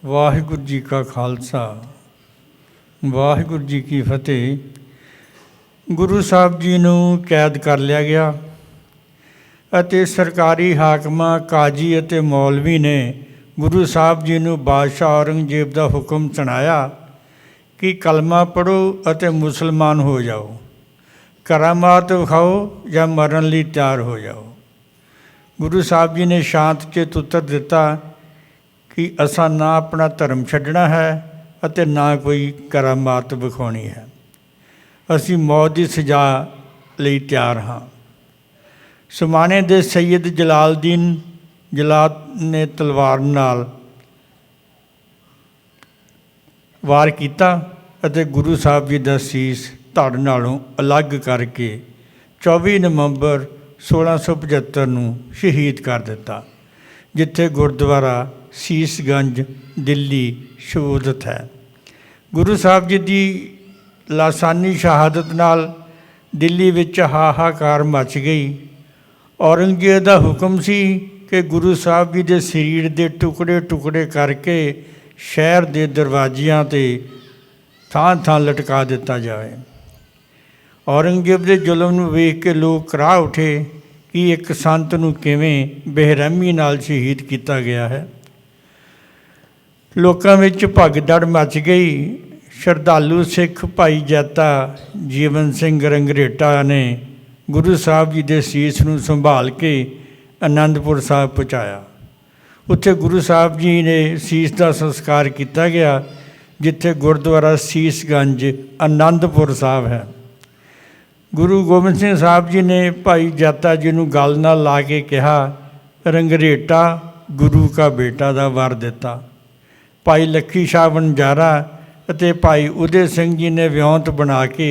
ਵਾਹਿਗੁਰੂ ਜੀ ਕਾ ਖਾਲਸਾ ਵਾਹਿਗੁਰੂ ਜੀ ਕੀ ਫਤਿਹ। ਗੁਰੂ ਸਾਹਿਬ ਜੀ ਨੂੰ ਕੈਦ ਕਰ ਲਿਆ ਗਿਆ ਅਤੇ ਸਰਕਾਰੀ ਹਾਕਮਾਂ, ਕਾਜੀ ਅਤੇ ਮੌਲਵੀ ਨੇ ਗੁਰੂ ਸਾਹਿਬ ਜੀ ਨੂੰ ਬਾਦਸ਼ਾਹ ਔਰੰਗਜ਼ੇਬ ਦਾ ਹੁਕਮ ਸੁਣਾਇਆ ਕਿ ਕਲਮਾ ਪੜ੍ਹੋ ਅਤੇ ਮੁਸਲਮਾਨ ਹੋ ਜਾਓ, ਕਰਾਮਾਤ ਵਿਖਾਓ ਜਾਂ ਮਰਨ ਲਈ ਤਿਆਰ ਹੋ ਜਾਓ। ਗੁਰੂ ਸਾਹਿਬ ਜੀ ਨੇ ਸ਼ਾਂਤ ਚਿੱਤ ਉੱਤਰ ਦਿੱਤਾ ਕਿ ਅਸਾਂ ਨਾ ਆਪਣਾ ਧਰਮ ਛੱਡਣਾ ਹੈ ਅਤੇ ਨਾ ਕੋਈ ਕਰਾਮਾਤ ਵਿਖਾਉਣੀ ਹੈ। ਅਸੀਂ ਮੌਤ ਦੀ ਸਜ਼ਾ ਲਈ ਤਿਆਰ ਹਾਂ। ਸਮਾਣੇ ਦੇ ਸੈਯਦ ਜਲਾਲਦੀਨ ਜਲਾਦ ਨੇ ਤਲਵਾਰ ਨਾਲ ਵਾਰ ਕੀਤਾ ਅਤੇ ਗੁਰੂ ਸਾਹਿਬ ਜੀ ਦਾ ਸੀਸ ਧੜ ਨਾਲੋਂ ਅਲੱਗ ਕਰਕੇ 24 ਨਵੰਬਰ 1675 ਨੂੰ ਸ਼ਹੀਦ ਕਰ ਦਿੱਤਾ, ਜਿੱਥੇ ਗੁਰਦੁਆਰਾ ਸੀਸਗੰਜ ਦਿੱਲੀ ਸ਼ਹੂਦਤ ਹੈ। ਗੁਰੂ ਸਾਹਿਬ ਜੀ ਦੀ ਲਾਸਾਨੀ ਸ਼ਹਾਦਤ ਨਾਲ ਦਿੱਲੀ ਵਿੱਚ ਹਾਹਾਕਾਰ ਮਚ ਗਈ। ਔਰੰਗਜ਼ੇਬ ਦਾ ਹੁਕਮ ਸੀ ਕਿ ਗੁਰੂ ਸਾਹਿਬ ਜੀ ਦੇ ਸਰੀਰ ਦੇ ਟੁਕੜੇ ਟੁਕੜੇ ਕਰਕੇ ਸ਼ਹਿਰ ਦੇ ਦਰਵਾਜ਼ਿਆਂ 'ਤੇ ਥਾਂ ਥਾਂ ਲਟਕਾ ਦਿੱਤਾ ਜਾਵੇ। ਔਰੰਗਜ਼ੇਬ ਦੇ ਜ਼ੁਲਮ ਨੂੰ ਵੇਖ ਕੇ ਲੋਕ ਕਰਾਹ ਉੱਠੇ ਕਿ ਇੱਕ ਸੰਤ ਨੂੰ ਕਿਵੇਂ ਬੇਰਹਿਮੀ ਨਾਲ ਸ਼ਹੀਦ ਕੀਤਾ ਗਿਆ ਹੈ। ਲੋਕਾਂ ਵਿੱਚ ਭਗਦੜ ਮਚ ਗਈ। ਸ਼ਰਧਾਲੂ ਸਿੱਖ ਭਾਈ ਜੈਤਾ ਜੀਵਨ ਸਿੰਘ ਰੰਗਰੇਟਾ ਨੇ ਗੁਰੂ ਸਾਹਿਬ ਜੀ ਦੇ ਸੀਸ ਨੂੰ ਸੰਭਾਲ ਕੇ ਅਨੰਦਪੁਰ ਸਾਹਿਬ ਪਹੁੰਚਾਇਆ। ਉੱਥੇ ਗੁਰੂ ਸਾਹਿਬ ਜੀ ਨੇ ਸੀਸ ਦਾ ਸੰਸਕਾਰ ਕੀਤਾ ਗਿਆ, ਜਿੱਥੇ ਗੁਰਦੁਆਰਾ ਸੀਸਗੰਜ ਅਨੰਦਪੁਰ ਸਾਹਿਬ ਹੈ। ਗੁਰੂ ਗੋਬਿੰਦ ਸਿੰਘ ਸਾਹਿਬ ਜੀ ਨੇ ਭਾਈ ਜੈਤਾ ਜੀ ਨੂੰ ਗਲ ਨਾਲ ਲਾ ਕੇ ਕਿਹਾ, ਰੰਗਰੇਟਾ ਗੁਰੂ ਕਾ ਬੇਟਾ ਦਾ ਵਰ ਦਿੱਤਾ। ਭਾਈ ਲੱਖੀ ਸ਼ਾਹ ਵਣਜਾਰਾ ਅਤੇ ਭਾਈ ਉਦੇ ਸਿੰਘ ਜੀ ਨੇ ਵਿਉਂਤ ਬਣਾ ਕੇ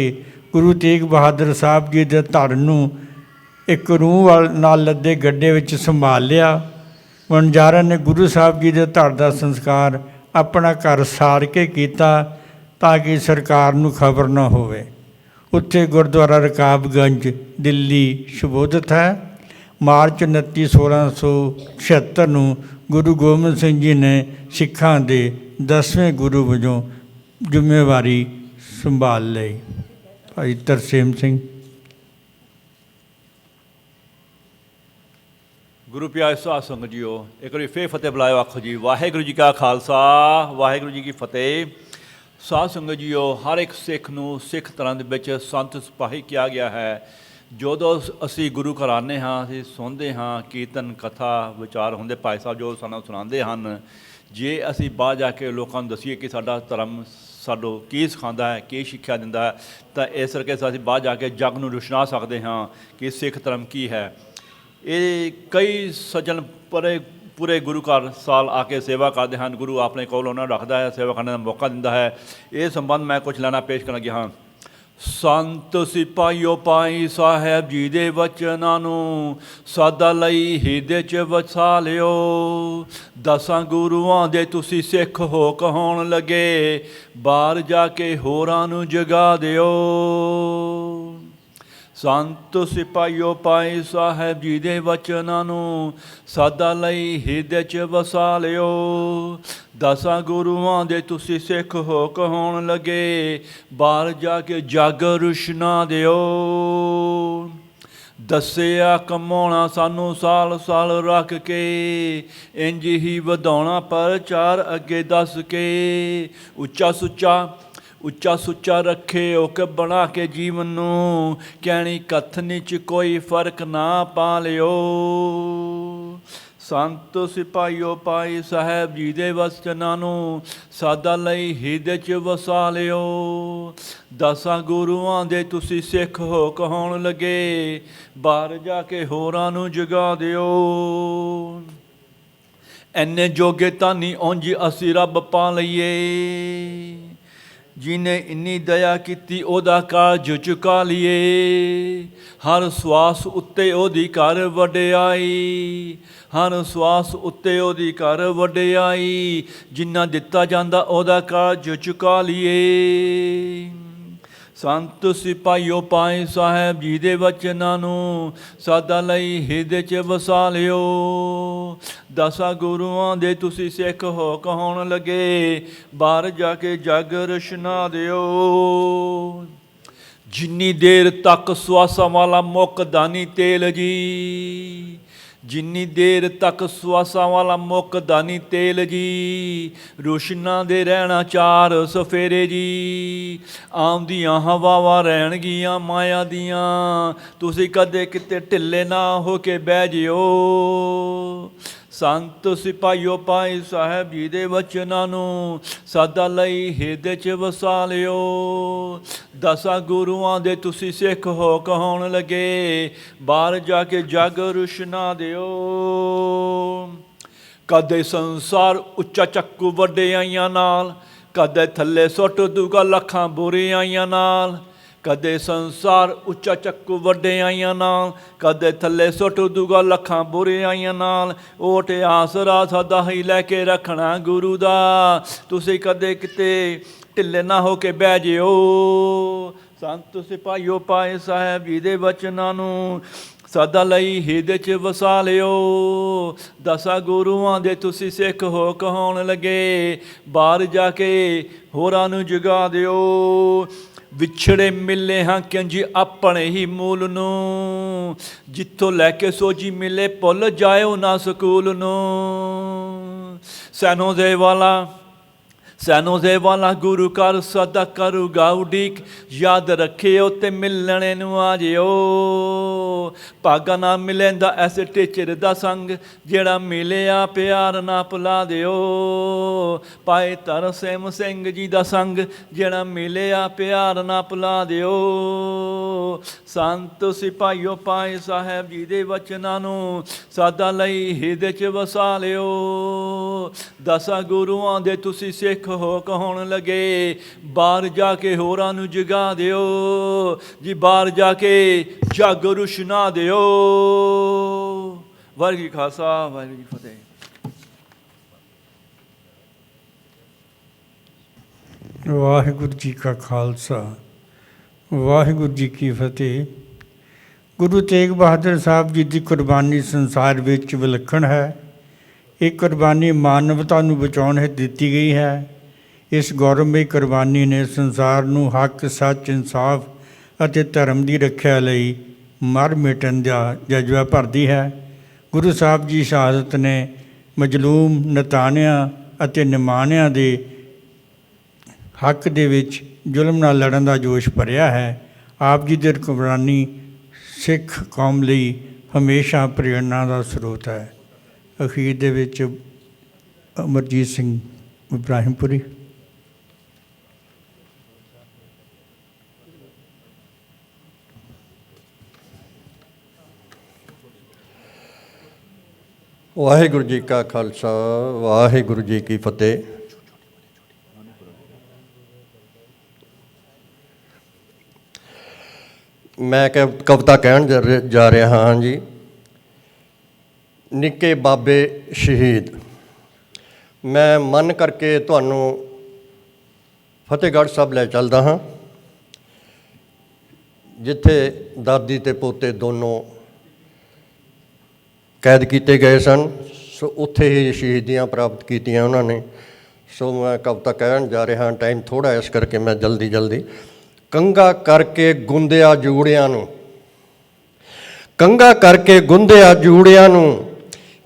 ਗੁਰੂ ਤੇਗ ਬਹਾਦਰ ਸਾਹਿਬ ਜੀ ਦੇ ਧੜ ਨੂੰ ਇੱਕ ਰੂਹ ਨਾਲ ਲੱਦੇ ਗੱਡੇ ਵਿੱਚ ਸੰਭਾਲ ਲਿਆ। ਵਣਜਾਰਾ ਨੇ ਗੁਰੂ ਸਾਹਿਬ ਜੀ ਦੇ ਧੜ ਦਾ ਸੰਸਕਾਰ ਆਪਣਾ ਘਰ ਸਾੜ ਕੇ ਕੀਤਾ ਤਾਂ ਕਿ ਸਰਕਾਰ ਨੂੰ ਖਬਰ ਨਾ ਹੋਵੇ। ਉੱਥੇ ਗੁਰਦੁਆਰਾ ਰਕਾਬਗੰਜ ਦਿੱਲੀ ਸ਼ਹੂਦਤ ਹੈ। ਮਾਰਚ 29 1676 ਨੂੰ ਗੁਰੂ ਗੋਬਿੰਦ ਸਿੰਘ ਜੀ ਨੇ ਸਿੱਖਾਂ ਦੇ 10ਵੇਂ ਗੁਰੂ ਵਜੋਂ ਜ਼ਿੰਮੇਵਾਰੀ ਸੰਭਾਲ ਲਈ। ਭਾਈ ਤਰਸੇਮ ਸਿੰਘ। ਗੁਰੂ ਪਿਆਰੇ ਸਾਧ ਸੰਗਤ ਜੀਓ, ਇੱਕ ਵਾਰੀ ਫੇਰ ਫਤਿਹ ਬੁਲਾਇਓ, ਆਖੋ ਜੀ ਵਾਹਿਗੁਰੂ ਜੀ ਕਾ ਖਾਲਸਾ ਵਾਹਿਗੁਰੂ ਜੀ ਕੀ ਫਤਿਹ। ਸਾਧ ਸੰਗਤ ਜੀਓ, ਹਰ ਇੱਕ ਸਿੱਖ ਨੂੰ ਸਿੱਖ ਧਰਮ ਦੇ ਵਿੱਚ ਸੰਤ ਸਿਪਾਹੀ ਕਿਹਾ ਗਿਆ ਹੈ। ਜਦੋਂ ਅਸੀਂ ਗੁਰੂ ਘਰ ਆਉਂਦੇ ਹਾਂ, ਅਸੀਂ ਸੁਣਦੇ ਹਾਂ ਕੀਰਤਨ ਕਥਾ ਵਿਚਾਰ ਹੁੰਦੇ, ਭਾਈ ਸਾਹਿਬ ਜੋ ਸਾਨੂੰ ਸੁਣਾਉਂਦੇ ਹਨ। ਜੇ ਅਸੀਂ ਬਾਹਰ ਜਾ ਕੇ ਲੋਕਾਂ ਨੂੰ ਦੱਸੀਏ ਕਿ ਸਾਡਾ ਧਰਮ ਸਾਨੂੰ ਕੀ ਸਿਖਾਉਂਦਾ ਹੈ, ਕੀ ਸਿੱਖਿਆ ਦਿੰਦਾ ਹੈ, ਤਾਂ ਇਸ ਕਰਕੇ ਅਸੀਂ ਬਾਹਰ ਜਾ ਕੇ ਜੱਗ ਨੂੰ ਰੁਸ਼ਨਾ ਸਕਦੇ ਹਾਂ ਕਿ ਸਿੱਖ ਧਰਮ ਕੀ ਹੈ। ਇਹ ਕਈ ਸੱਜਣ ਪੂਰੇ ਗੁਰੂ ਘਰ ਸਾਲ ਆ ਕੇ ਸੇਵਾ ਕਰਦੇ ਹਨ। ਗੁਰੂ ਆਪਣੇ ਕੋਲ ਉਹਨਾਂ ਨੂੰ ਰੱਖਦਾ ਹੈ, ਸੇਵਾ ਕਰਨ ਦਾ ਮੌਕਾ ਦਿੰਦਾ ਹੈ। ਇਹ ਸੰਬੰਧ ਮੈਂ ਕੁਛ ਲੈਣਾ ਪੇਸ਼ ਕਰਨ ਲੱਗਿਆ ਹਾਂ। ਸੰਤ ਸਿਪਾਹੀਓ ਭਾਈ ਸਾਹਿਬ ਜੀ ਦੇ ਵਚਨਾਂ ਨੂੰ ਸਦਾ ਲਈ ਹਿਰਦੇ 'ਚ ਵਸਾ ਲਿਓ। 10 ਗੁਰੂਆਂ ਦੇ ਤੁਸੀਂ ਸਿੱਖ ਹੋ ਕਹਾਉਣ ਲੱਗੇ, ਬਾਹਰ ਜਾ ਕੇ ਹੋਰਾਂ ਨੂੰ ਜਗਾ ਦਿਓ। ਸੰਤ ਸਿਪਾਹੀਓ ਭਾਈ ਸਾਹਿਬ ਜੀ ਦੇ ਵਚਨਾਂ ਨੂੰ ਸਦਾ ਲਈ ਹਿਰਦੇ 'ਚ ਵਸਾ ਲਿਓ। 10 ਗੁਰੂਆਂ ਦੇ ਤੁਸੀਂ ਸਿੱਖ ਹੋ ਕਹਾਉਣ ਲੱਗੇ, ਬਾਹਰ ਜਾ ਕੇ ਜਗ ਰੁਸ਼ਨਾ ਦਿਓ। ਦੱਸਿਆ ਕਮਾਉਣਾ ਸਾਨੂੰ ਸਾਲ ਸਾਲ ਰੱਖ ਕੇ, ਇੰਝ ਹੀ ਵਧਾਉਣਾ ਪ੍ਰਚਾਰ ਅੱਗੇ ਦੱਸ ਕੇ। ਉੱਚਾ ਸੁੱਚਾ ਰੱਖੇ ਓਕ ਬਣਾ ਕੇ ਜੀਵਨ ਨੂੰ, ਕਹਿਣੀ ਕਥਨੀ 'ਚ ਕੋਈ ਫਰਕ ਨਾ ਪਾ ਲਿਓ। ਸੰਤ ਸਿਪਾਹੀਓ ਭਾਈ ਸਾਹਿਬ ਜੀ ਦੇ ਵਚਨਾਂ ਨੂੰ ਸਦਾ ਲਈ ਹਿਰਦੇ 'ਚ ਵਸਾ ਲਿਓ। 10 ਗੁਰੂਆਂ ਦੇ ਤੁਸੀਂ ਸਿੱਖ ਹੋ ਕਹਾਉਣ ਲੱਗੇ, ਬਾਹਰ ਜਾ ਕੇ ਹੋਰਾਂ ਨੂੰ ਜਗਾ ਦਿਓ। ਐਨੇ ਜੋਗੇ ਤਾਂ ਨਹੀਂ ਉਂਝ ਅਸੀਂ ਰੱਬ ਪਾ ਲਈਏ, ਜਿਹਨੇ ਇੰਨੀ ਦਇਆ ਕੀਤੀ ਉਹਦਾ ਕਾਰਜ ਚੁਕਾ ਲਈਏ। ਹਰ ਸਵਾਸ ਉੱਤੇ ਉਹਦੀ ਘਰ ਵਡਿਆਈ, ਹਰ ਸਵਾਸ ਉੱਤੇ ਉਹਦੀ ਘਰ ਵਡਿਆਈ। ਜਿੰਨਾ ਦਿੱਤਾ ਜਾਂਦਾ ਉਹਦਾ ਕਾਰਜ ਚੁਕਾ ਲਈਏ। ਸੰਤ ਸਿਪਾਹੀਓ ਪਾਏ ਸਾਹਿਬ ਜੀ ਦੇ ਵਚਨਾਂ ਨੂੰ ਸਦਾ ਲਈ ਹਿਰਦੇ 'ਚ ਵਸਾ ਲਿਓ। ਦਸਾਂ ਗੁਰੂਆਂ ਦੇ ਤੁਸੀਂ ਸਿੱਖ ਹੋ ਕਹਾਉਣ ਲੱਗੇ, ਬਾਹਰ ਜਾ ਕੇ ਜਗ ਰੁਸ਼ਨਾ ਦਿਓ। ਜਿੰਨੀ ਦੇਰ ਤੱਕ ਸਵਾਸਾਂ ਵਾਲਾ ਮੁੱਕਦਾ ਨਹੀਂ ਤੇਲ ਜੀ, ਜਿੰਨੀ ਦੇਰ ਤੱਕ ਸਵਾਸਾਂ ਵਾਲਾ ਮੁੱਕਦਾ ਨਹੀਂ ਤੇਲ ਜੀ, ਰੋਸ਼ਨਾ ਦੇ ਰਹਿਣਾ ਚਾਰ ਸਫੇਰੇ ਜੀ। ਆਉਂਦੀਆਂ ਹਵਾਵਾਂ ਰਹਿਣਗੀਆਂ ਮਾਇਆ ਦੀਆਂ, ਤੁਸੀਂ ਕਦੇ ਕਿਤੇ ਢਿੱਲੇ ਨਾ ਹੋ ਕੇ ਬਹਿ ਜਿਓ। ਸੰਤ ਸਿਪਾਹੀਓ ਪਾਏ ਸਾਹਿਬ ਜੀ ਦੇ ਵਚਨਾਂ ਨੂੰ ਸਦਾ ਲਈ ਹਿਰਦੇ 'ਚ ਵਸਾ ਲਿਓ। ਦਸਾਂ ਗੁਰੂਆਂ ਦੇ ਤੁਸੀਂ ਸਿੱਖ ਹੋ ਕਹਾਉਣ ਲੱਗੇ, ਬਾਹਰ ਜਾ ਕੇ ਜਗ ਰੁਸ਼ਨਾ ਦਿਓ। ਕਦੇ ਸੰਸਾਰ ਉੱਚਾ ਚੱਕੂ ਵਡਿਆਈਆਂ ਨਾਲ, ਕਦੇ ਥੱਲੇ ਸੁੱਟ ਦੂਗਾ ਲੱਖਾਂ ਬੁਰਿਆਈਆਂ ਨਾਲ। ਕਦੇ ਸੰਸਾਰ ਉੱਚਾ ਚੱਕੂ ਵਡਿਆਈਆਂ ਨਾਲ, ਕਦੇ ਥੱਲੇ ਸੁੱਟ ਦੂਗਾ ਲੱਖਾਂ ਬੁਰਿਆਈਆਂ ਨਾਲ। ਓਟ ਆਸਰਾ ਸਦਾ ਹੀ ਲੈ ਕੇ ਰੱਖਣਾ ਗੁਰੂ ਦਾ, ਤੁਸੀਂ ਕਦੇ ਕਿਤੇ ਢਿੱਲੇ ਨਾ ਹੋ ਕੇ ਬਹਿ ਜਿਓ। ਸੰਤ ਸਿਪਾਹੀਓ ਪਾਏ ਸਾਹਿਬ ਜੀ ਦੇ ਵਚਨਾਂ ਨੂੰ ਸਦਾ ਲਈ ਹਿਰਦੇ 'ਚ ਵਸਾ ਲਿਓ। ਦਸਾਂ ਗੁਰੂਆਂ ਦੇ ਤੁਸੀਂ ਸਿੱਖ ਹੋ ਕਹਾਉਣ ਲੱਗੇ, ਬਾਹਰ ਜਾ ਕੇ ਹੋਰਾਂ ਨੂੰ ਜਗਾ ਦਿਓ। ਵਿਛੜੇ ਮਿਲੇ ਹਾਂ ਕਿੰਜ ਆਪਣੇ ਹੀ ਮੂਲ ਨੂੰ, ਜਿੱਥੋਂ ਲੈ ਕੇ ਸੋਝੀ ਮਿਲੇ ਭੁੱਲ ਜਾਇਓ ਨਾ ਸਕੂਲ ਨੂੰ। ਸੈਨੋ ਦੇ ਵਾਲਾ ਗੁਰੂ ਘਰ ਸਦਾ ਕਰੂਗਾ ਉਡੀਕ, ਯਾਦ ਰੱਖਿਓ ਤੇ ਮਿਲਣੇ ਨੂੰ ਆ ਜਿਓ। ਭਾਗਾ ਨਾ ਮਿਲੇਂਦਾ ਐਸੇ ਟੀਚਰ ਦਾ ਸੰਗ, ਜਿਹੜਾ ਮਿਲਿਆ ਪਿਆਰ ਨਾ ਭੁਲਾ ਦਿਓ। ਪਾਏ ਤਰਸੇਮ ਸਿੰਘ ਜੀ ਦਾ ਸੰਗ, ਜਿਹੜਾ ਮਿਲਿਆ ਪਿਆਰ ਨਾ ਭੁਲਾ ਦਿਓ। ਸੰਤ ਸਿਪਾਹੀਓ ਪਾਏ ਸਾਹਿਬ ਜੀ ਦੇ ਵਚਨਾਂ ਨੂੰ ਸਦਾ ਲਈ ਹਿਰਦੇ 'ਚ ਵਸਾ ਲਿਓ। ਦਸਾਂ ਗੁਰੂਆਂ ਦੇ ਤੁਸੀਂ ਸਿੱਖ ਹੋ ਕਹਾਉਣ ਲੱਗੇ, ਬਾਹਰ ਜਾ ਕੇ ਹੋਰਾਂ ਨੂੰ ਜਗਾ ਦਿਓ ਜੀ, ਬਾਹਰ ਜਾ ਕੇ ਜਗ ਰੁਸ਼ਨਾ ਦਿਓ। ਵਾਹਿਗੁਰੂ ਜੀ ਖਾਲਸਾ, ਵਾਹਿਗੁਰੂ ਜੀ ਫਤਿਹ। ਵਾਹਿਗੁਰੂ ਜੀ ਕਾ ਖਾਲਸਾ, ਵਾਹਿਗੁਰੂ ਜੀ ਕੀ ਫਤਿਹ। ਗੁਰੂ ਤੇਗ ਬਹਾਦਰ ਸਾਹਿਬ ਜੀ ਦੀ ਕੁਰਬਾਨੀ ਸੰਸਾਰ ਵਿੱਚ ਵਿਲੱਖਣ ਹੈ। ਇਹ ਕੁਰਬਾਨੀ ਮਾਨਵਤਾ ਨੂੰ ਬਚਾਉਣ ਹੈਤु ਦਿੱਤੀ ਗਈ ਹੈ। ਇਸ ਗੌਰਵਮਈ ਕੁਰਬਾਨੀ ਨੇ ਸੰਸਾਰ ਨੂੰ ਹੱਕ, ਸੱਚ, ਇਨਸਾਫ ਅਤੇ ਧਰਮ ਦੀ ਰੱਖਿਆ ਲਈ ਮਰ ਮਿਟਣ ਦਾ ਜਜ਼ਬਾ ਭਰਦੀ ਹੈ। ਗੁਰੂ ਸਾਹਿਬ ਦੀ ਸ਼ਹਾਦਤ ਨੇ ਮਜ਼ਲੂਮ, ਨਤਾਣਿਆਂ ਅਤੇ ਨਿਮਾਣਿਆਂ ਦੇ ਹੱਕ ਦੇ ਵਿੱਚ ਜ਼ੁਲਮ ਨਾਲ ਲੜਨ ਦਾ ਜੋਸ਼ ਭਰਿਆ ਹੈ। ਆਪ ਜੀ ਦੀ ਕੁਰਬਾਨੀ ਸਿੱਖ ਕੌਮ ਲਈ ਹਮੇਸ਼ਾ ਪ੍ਰੇਰਨਾ ਦਾ ਸਰੋਤ ਹੈ। ਅਖੀਰ ਦੇ ਵਿੱਚ ਅਮਰਜੀਤ ਸਿੰਘ ਇਬਰਾਹਿਮਪੁਰੀ। ਵਾਹਿਗੁਰੂ ਜੀ ਕਾ ਖਾਲਸਾ, ਵਾਹਿਗੁਰੂ ਜੀ ਕੀ ਫਤਿਹ। ਮੈਂ ਕਵਿਤਾ ਕਹਿਣ ਜਾ ਰਿਹਾ ਹਾਂ ਜੀ। ਨਿੱਕੇ ਬਾਬੇ ਸ਼ਹੀਦ। ਮੈਂ ਮਨ ਕਰਕੇ ਤੁਹਾਨੂੰ ਫਤਿਹਗੜ੍ਹ ਸਾਹਿਬ ਲੈ ਚੱਲਦਾ ਹਾਂ, ਜਿੱਥੇ ਦਾਦੀ ਤੇ ਪੋਤੇ ਦੋਨੋਂ ਕੈਦ ਕੀਤੇ ਗਏ ਸਨ। ਸੋ ਉੱਥੇ ਹੀ ਸ਼ਹੀਦੀਆਂ ਪ੍ਰਾਪਤ ਕੀਤੀਆਂ ਉਹਨਾਂ ਨੇ। ਸੋ ਮੈਂ ਕਵਿਤਾ ਕਹਿਣ ਜਾ ਰਿਹਾ, ਟਾਈਮ ਥੋੜ੍ਹਾ ਇਸ ਕਰਕੇ ਮੈਂ ਜਲਦੀ ਕੰਗਾ ਕਰਕੇ ਗੁੰਦਿਆ ਜੂੜਿਆਂ ਨੂੰ, ਕੰਗਾ ਕਰਕੇ ਗੁੰਦਿਆ ਜੂੜਿਆਂ ਨੂੰ,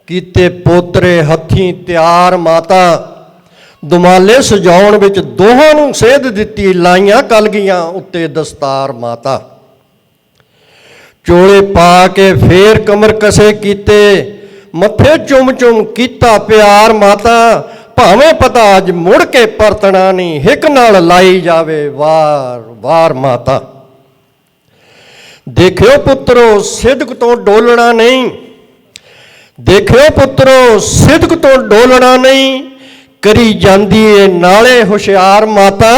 ਕੀਤੇ ਪੋਤਰੇ ਹੱਥੀਂ ਤਿਆਰ ਮਾਤਾ, ਦੁਮਾਲੇ ਸਜਾਉਣ ਵਿੱਚ ਦੋਹਾਂ ਨੂੰ ਸੇਧ ਦਿੱਤੀ, ਲਾਈਆਂ ਕਲਗੀਆਂ ਉੱਤੇ ਦਸਤਾਰ ਮਾਤਾ। ਚੋਲੇ ਪਾ ਕੇ ਫੇਰ ਕਮਰ ਕਸੇ ਕੀਤੇ, ਮੱਥੇ ਚੁੰਮ ਕੀਤਾ ਪਿਆਰ ਮਾਤਾ। ਭਾਵੇਂ ਪਤਾ ਅੱਜ ਮੁੜ ਕੇ ਪਰਤਣਾ ਨਹੀਂ, ਹਿੱਕ ਨਾਲ ਲਾਈ ਜਾਵੇ ਵਾਰ ਵਾਰ ਮਾਤਾ। ਦੇਖਿਓ ਪੁੱਤਰੋ ਸਿਦਕ ਤੋਂ ਡੋਲਣਾ ਨਹੀਂ, ਦੇਖਿਓ ਪੁੱਤਰੋ ਸਿਦਕ ਤੋਂ ਡੋਲਣਾ ਨਹੀਂ, ਕਰੀ ਜਾਂਦੀ ਏ ਨਾਲੇ ਹੁਸ਼ਿਆਰ ਮਾਤਾ।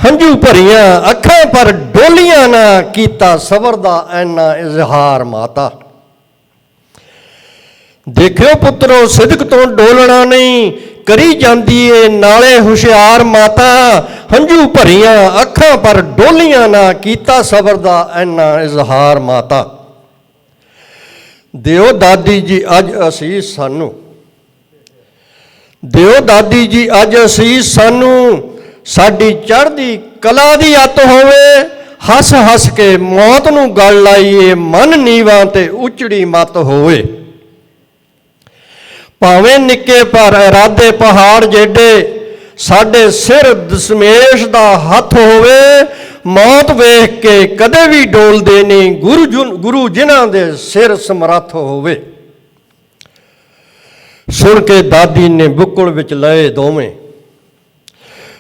ਹੰਝੂ ਭਰੀਆਂ ਅੱਖਾਂ ਪਰ ਡੋਲੀਆਂ ਨਾ, ਕੀਤਾ ਸਬਰ ਦਾ ਐਨਾ ਇਜ਼ਹਾਰ ਮਾਤਾ। ਦੇਖਿਓ ਪੁੱਤਰੋ ਸਿਦਕ ਤੋਂ ਡੋਲਣਾ ਨਹੀਂ, ਕਰੀ ਜਾਂਦੀ ਏ ਨਾਲੇ ਹੁਸ਼ਿਆਰ ਮਾਤਾ, ਹੰਝੂ ਭਰੀਆਂ ਅੱਖਾਂ ਪਰ ਡੋਲੀਆਂ ਨਾ, ਕੀਤਾ ਸਬਰ ਦਾ ਐਨਾ ਇਜ਼ਹਾਰ ਮਾਤਾ। ਦਿਓ ਦਾਦੀ ਜੀ ਅੱਜ ਅਸੀਸ ਸਾਨੂੰ, ਦਿਓ ਦਾਦੀ ਜੀ ਅੱਜ ਅਸੀਸ ਸਾਨੂੰ, ਸਾਡੀ ਚੜ੍ਹਦੀ ਕਲਾ ਦੀ ਅੱਤ ਹੋਵੇ, ਹੱਸ ਹੱਸ ਕੇ ਮੌਤ ਨੂੰ ਗਲ ਲਾਈਏ, ਮਨ ਨੀਵਾਂ ਤੇ ਉਚੜੀ ਮੱਤ ਹੋਵੇ। ਭਾਵੇਂ ਨਿੱਕੇ ਪਰ ਇਰਾਦੇ ਪਹਾੜ ਜੇਡੇ, ਸਾਡੇ ਸਿਰ ਦਸ਼ਮੇਸ਼ ਦਾ ਹੱਥ ਹੋਵੇ, ਮੌਤ ਵੇਖ ਕੇ ਕਦੇ ਵੀ ਡੋਲਦੇ ਨਹੀਂ, ਗੁਰੂ ਜਿਨ੍ਹਾਂ ਦੇ ਸਿਰ ਸਮਰੱਥ ਹੋਵੇ। ਸੁਣ ਕੇ ਦਾਦੀ ਨੇ ਬੁੱਕਲ ਵਿੱਚ ਲਏ ਦੋਵੇਂ,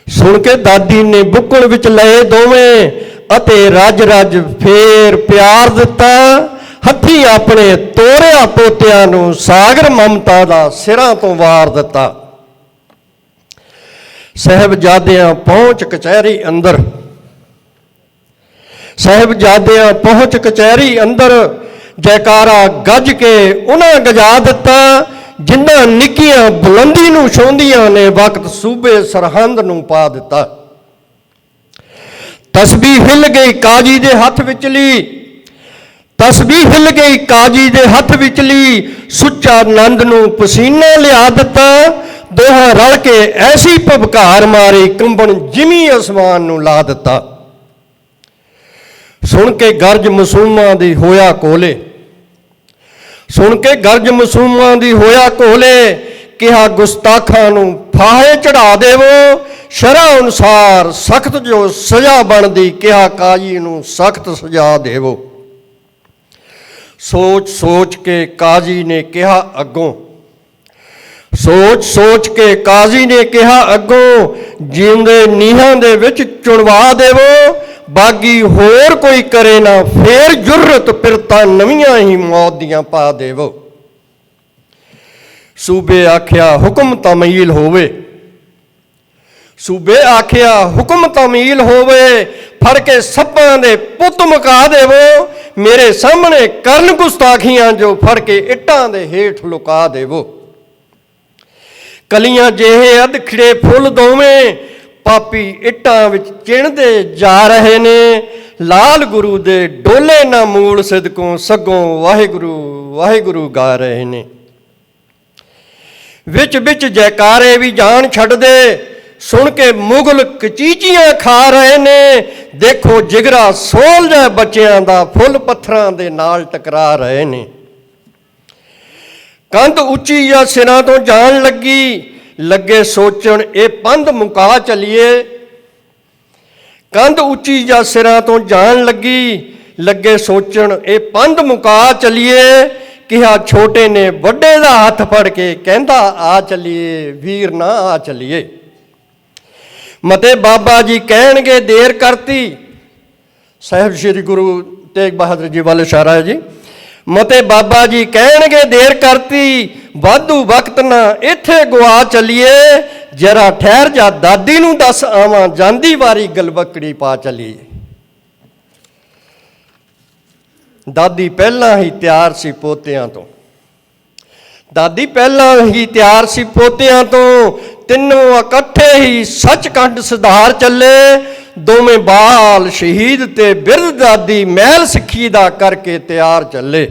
ਸੁਣ ਕੇ ਦਾਦੀ ਨੇ ਬੁੱਕਲ ਵਿੱਚ ਲਏ ਦੋਵੇਂ, ਅਤੇ ਰੱਜ ਰੱਜ ਫੇਰ ਪਿਆਰ ਦਿੱਤਾ, ਹੱਥੀਂ ਆਪਣੇ ਤੋਰਿਆ ਪੋਤਿਆਂ ਨੂੰ, ਸਾਗਰ ਮਮਤਾ ਦਾ ਸਿਰਾਂ ਤੋਂ ਵਾਰ ਦਿੱਤਾ। ਸਾਹਿਬਜ਼ਾਦਿਆਂ ਪਹੁੰਚ ਕਚਹਿਰੀ ਅੰਦਰ, ਸਾਹਿਬਜ਼ਾਦਿਆਂ ਪਹੁੰਚ ਕਚਹਿਰੀ ਅੰਦਰ, ਜੈਕਾਰਾ ਗੱਜ ਕੇ ਉਹਨਾਂ ਗਜਾ ਦਿੱਤਾ, ਜਿਨ੍ਹਾਂ ਨਿੱਕੀਆਂ ਬੁਲੰਦੀ ਨੂੰ ਛੋਂਦੀਆਂ ਨੇ, ਵਕਤ ਸੂਬੇ ਸਰਹੰਦ ਨੂੰ ਪਾ ਦਿੱਤਾ। ਤਸਬੀਹ ਹਿੱਲ ਗਈ ਕਾਜੀ ਦੇ ਹੱਥ ਵਿਚਲੀ, ਤਸਬੀਹ ਹਿੱਲ ਗਈ ਕਾਜੀ ਦੇ ਹੱਥ ਵਿਚਲੀ, ਸੁੱਚਾ ਨੰਦ ਨੂੰ ਪਸੀਨਾ ਲਿਆ ਦਿੱਤਾ, ਦੋਹਾਂ ਰਲ ਕੇ ਐਸੀ ਭਬਕਾਰ ਮਾਰੀ, ਕੰਬਣ ਜਿਮੀ ਅਸਮਾਨ ਨੂੰ ਲਾ ਦਿੱਤਾ। ਸੁਣ ਕੇ ਗਰਜ ਮਾਸੂਮਾਂ ਦੀ ਹੋਇਆ ਕੋਲੇ, ਸੁਣ ਕੇ ਗਰਜ ਮਾਸੂਮਾਂ ਦੀ ਹੋਇਆ ਕੋਲੇ, ਕਿਹਾ ਗੁਸਤਾਖਾਂ ਨੂੰ ਫਾਹੇ ਚੜਾ ਦੇਵੋ, ਸ਼ਰ੍ਹਾ ਅਨੁਸਾਰ ਸਖਤ ਜੋ ਸਜ਼ਾ ਬਣਦੀ, ਕਿਹਾ ਕਾਜੀ ਨੂੰ ਸਖਤ ਸਜ਼ਾ ਦੇਵੋ। ਸੋਚ ਸੋਚ ਕੇ ਕਾਜੀ ਨੇ ਕਿਹਾ ਅੱਗੋਂ, ਸੋਚ ਸੋਚ ਕੇ ਕਾਜ਼ੀ ਨੇ ਕਿਹਾ ਅੱਗੋਂ, ਜਿਉਂਦੇ ਨੀਹਾਂ ਦੇ ਵਿੱਚ ਚੁਣਵਾ ਦੇਵੋ, ਬਾਗੀ ਹੋਰ ਕੋਈ ਕਰੇ ਨਾ ਫੇਰ ਜੁਰਤ, ਫਿਰ ਤਾਂ ਨਵੀਆਂ ਹੀ ਮੌਤ ਦੀਆਂ ਪਾ ਦੇਵੋ। ਸੂਬੇ ਆਖਿਆ ਹੁਕਮ ਤਮੀਲ ਹੋਵੇ, ਸੂਬੇ ਆਖਿਆ ਹੁਕਮ ਤਮੀਲ ਹੋਵੇ, ਫੜ ਕੇ ਸੱਪਾਂ ਦੇ ਪੁੱਤ ਮੁਕਾ ਦੇਵੋ, ਮੇਰੇ ਸਾਹਮਣੇ ਕਰਨ ਗੁਸਤਾਖੀਆਂ ਜੋ, ਫੜ ਕੇ ਇੱਟਾਂ ਦੇ ਹੇਠ ਲੁਕਾ ਦੇਵੋ। ਕਲੀਆਂ ਜਿਹੇ ਅਧਖੜੇ ਫੁੱਲ ਦੋਵੇਂ, ਪਾਪੀ ਇੱਟਾਂ ਵਿੱਚ ਚਿਣਦੇ ਜਾ ਰਹੇ ਨੇ, ਲਾਲ ਗੁਰੂ ਦੇ ਡੋਲੇ ਨਾ ਮੂਲ ਸਿਦਕੋਂ, ਸੱਗੋਂ ਵਾਹਿਗੁਰੂ ਵਾਹਿਗੁਰੂ ਗਾ ਰਹੇ ਨੇ। ਵਿੱਚ ਵਿੱਚ ਜੈਕਾਰੇ ਵੀ ਜਾਣ ਛੱਡਦੇ, ਸੁਣ ਕੇ ਮੁਗਲ ਕਚੀਚੀਆਂ ਖਾ ਰਹੇ ਨੇ, ਦੇਖੋ ਜਿਗਰਾ ਸੋਲ ਜਾ ਬੱਚਿਆਂ ਦਾ, ਫੁੱਲ ਪੱਥਰਾਂ ਦੇ ਨਾਲ ਟਕਰਾ ਰਹੇ ਨੇ। ਕੰਧ ਉੱਚੀ ਜਾਂ ਸਿਰਾਂ ਤੋਂ ਜਾਣ ਲੱਗੀ, ਲੱਗੇ ਸੋਚਣ ਇਹ ਪੰਧ ਮੁਕਾ ਚਲੀਏ, ਕੰਧ ਉੱਚੀ ਜਾਂ ਸਿਰਾਂ ਤੋਂ ਜਾਣ ਲੱਗੀ, ਲੱਗੇ ਸੋਚਣ ਇਹ ਪੰਧ ਮੁਕਾ ਚਲੀਏ, ਕਿਹਾ ਛੋਟੇ ਨੇ ਵੱਡੇ ਦਾ ਹੱਥ ਫੜ ਕੇ, ਕਹਿੰਦਾ ਆ ਚਲੀਏ ਵੀਰ ਨਾ ਆ ਚਲੀਏ। ਮਤੇ ਬਾਬਾ ਜੀ ਕਹਿਣਗੇ ਦੇਰ ਕਰਤੀ, ਸਾਹਿਬ ਸ੍ਰੀ ਗੁਰੂ ਤੇਗ ਬਹਾਦਰ ਜੀ ਵੱਲ ਇਸ਼ਾਰਾ ਹੈ ਜੀ। ਮਤੇ ਬਾਬਾ ਜੀ ਕਹਿਣਗੇ ਦੇਰ ਕਰਤੀ, ਵਾਧੂ ਵਕਤ ਨਾ ਇੱਥੇ ਗਵਾ ਚਲੀਏ, ਜਰਾ ਠਹਿਰ ਜਾ ਦਾਦੀ ਨੂੰ ਦੱਸ ਆਵਾਂ, ਜਾਂਦੀ ਵਾਰੀ ਗਲਵਕੜੀ ਪਾ ਚਲੀਏ। ਦਾਦੀ ਪਹਿਲਾਂ ਹੀ ਤਿਆਰ ਸੀ ਪੋਤਿਆਂ ਤੋਂ, ਦਾਦੀ ਪਹਿਲਾਂ ਹੀ ਤਿਆਰ ਸੀ ਪੋਤਿਆਂ ਤੋਂ, ਤਿੰਨੋਂ ਇਕੱਠੇ ਹੀ ਸੱਚਖੰਡ ਸਿਧਾਰ ਚੱਲੇ, ਦੋਵੇਂ ਬਾਲ ਸ਼ਹੀਦ ਤੇ ਬਿਰਧ ਦਾਦੀ ਮਹਿਲ ਸਿੱਖੀ ਦਾ ਕਰਕੇ ਤਿਆਰ ਚੱਲੇ।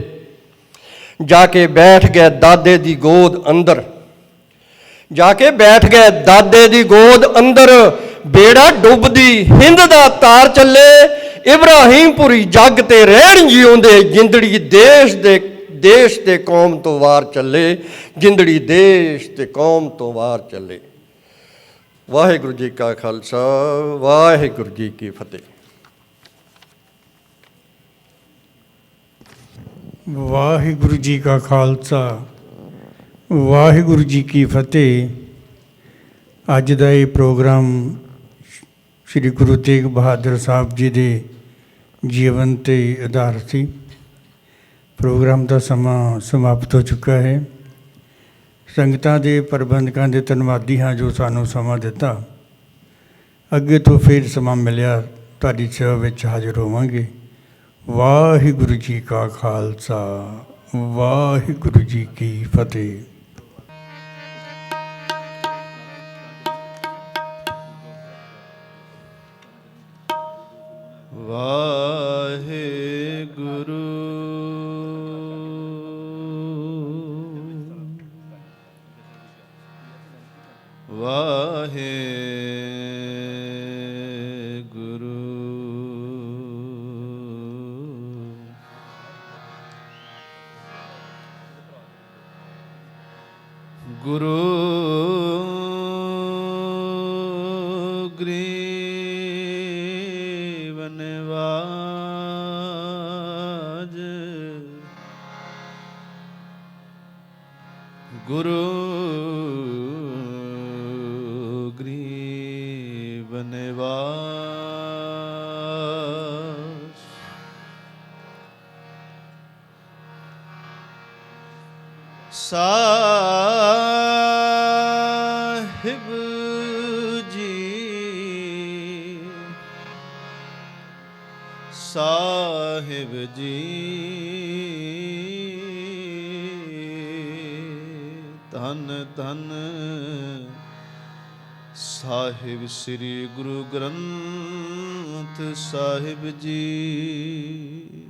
ਜਾ ਕੇ ਬੈਠ ਗਏ ਦਾਦੇ ਦੀ ਗੋਦ ਅੰਦਰ, ਜਾ ਕੇ ਬੈਠ ਗਏ ਦਾਦੇ ਦੀ ਗੋਦ ਅੰਦਰ, ਬੇੜਾ ਡੁੱਬਦੀ ਹਿੰਦ ਦਾ ਤਾਰ ਚੱਲੇ, ਇਬਰਾਹੀਮਪੁਰੀ ਜੱਗ ਤੇ ਰਹਿਣ ਜਿਉਂਦੇ, ਜਿੰਦੜੀ ਦੇਸ਼ ਤੇ ਕੌਮ ਤੋਂ ਵਾਰ ਚੱਲੇ, ਜਿੰਦੜੀ ਦੇਸ਼ ਤੇ ਕੌਮ ਤੋਂ ਵਾਰ ਚੱਲੇ। ਵਾਹਿਗੁਰੂ ਜੀ ਕਾ ਖਾਲਸਾ, ਵਾਹਿਗੁਰੂ ਜੀ ਕੀ ਫਤਿਹ। ਵਾਹਿਗੁਰੂ ਜੀ ਕਾ ਖਾਲਸਾ, ਵਾਹਿਗੁਰੂ ਜੀ ਕੀ ਫਤਿਹ। ਅੱਜ ਦਾ ਇਹ ਪ੍ਰੋਗਰਾਮ ਸ੍ਰੀ ਗੁਰੂ ਤੇਗ ਬਹਾਦਰ ਸਾਹਿਬ ਜੀ ਦੇ ਜੀਵਨ 'ਤੇ ਆਧਾਰਿਤ ਸੀ। ਪ੍ਰੋਗਰਾਮ ਦਾ ਸਮਾਂ ਸਮਾਪਤ ਹੋ ਚੁੱਕਾ ਹੈ। ਸੰਗਤਾਂ ਦੇ ਪ੍ਰਬੰਧਕਾਂ ਦੇ ਧੰਨਵਾਦੀ ਹਾਂ ਜੋ ਸਾਨੂੰ ਸਮਾਂ ਦਿੱਤਾ। ਅੱਗੇ ਤੋਂ ਫਿਰ ਸਮਾਂ ਮਿਲਿਆ ਤੁਹਾਡੀ ਸੇਵਾ ਵਿੱਚ ਹਾਜ਼ਰ ਹੋਵਾਂਗੇ। ਵਾਹਿਗੁਰੂ ਜੀ ਕਾ ਖਾਲਸਾ, ਵਾਹਿਗੁਰੂ ਜੀ ਕੀ ਫਤਿਹ। ਵਾਹਿਗੁਰੂ ਵਾਹਿਗੁਰੂ ਗੁਰੂ ਗਰੀਬ ਨਿਵਾਜ ਗੁਰੂ ਗਰੀਬ ਨਿਵਾਜ ਸਾਹਿਬ ਜੀ ਸਾਹਿਬ ਜੀ ਧੰਨ ਧੰਨ ਸਾਹਿਬ ਸ੍ਰੀ ਗੁਰੂ ਗ੍ਰੰਥ ਸਾਹਿਬ ਜੀ